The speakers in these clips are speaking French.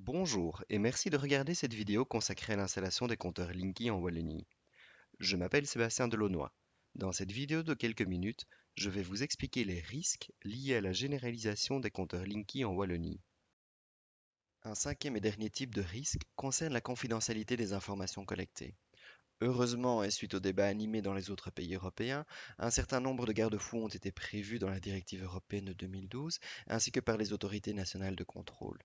Bonjour et merci de regarder cette vidéo consacrée à l'installation des compteurs Linky en Wallonie. Je m'appelle Sébastien Delaunoy. Dans cette vidéo de quelques minutes, je vais vous expliquer les risques liés à la généralisation des compteurs Linky en Wallonie. Un cinquième et dernier type de risque concerne la confidentialité des informations collectées. Heureusement, et suite au débat animé dans les autres pays européens, un certain nombre de garde-fous ont été prévus dans la directive européenne de 2012 ainsi que par les autorités nationales de contrôle.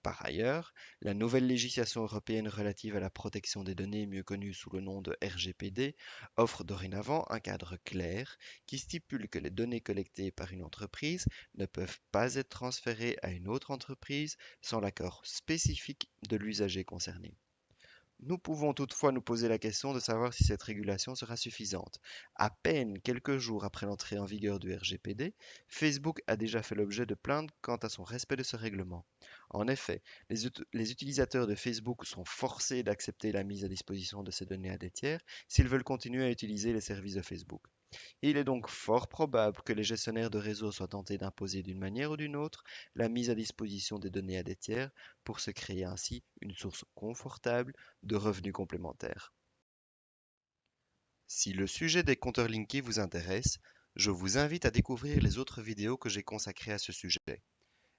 Par ailleurs, la nouvelle législation européenne relative à la protection des données, mieux connue sous le nom de RGPD, offre dorénavant un cadre clair qui stipule que les données collectées par une entreprise ne peuvent pas être transférées à une autre entreprise sans l'accord spécifique de l'usager concerné. Nous pouvons toutefois nous poser la question de savoir si cette régulation sera suffisante. À peine quelques jours après l'entrée en vigueur du RGPD, Facebook a déjà fait l'objet de plaintes quant à son respect de ce règlement. En effet, les utilisateurs de Facebook sont forcés d'accepter la mise à disposition de ces données à des tiers s'ils veulent continuer à utiliser les services de Facebook. Il est donc fort probable que les gestionnaires de réseau soient tentés d'imposer d'une manière ou d'une autre la mise à disposition des données à des tiers pour se créer ainsi une source confortable de revenus complémentaires. Si le sujet des compteurs Linky vous intéresse, je vous invite à découvrir les autres vidéos que j'ai consacrées à ce sujet.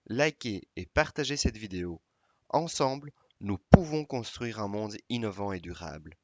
Likez et partagez cette vidéo. Ensemble, nous pouvons construire un monde innovant et durable.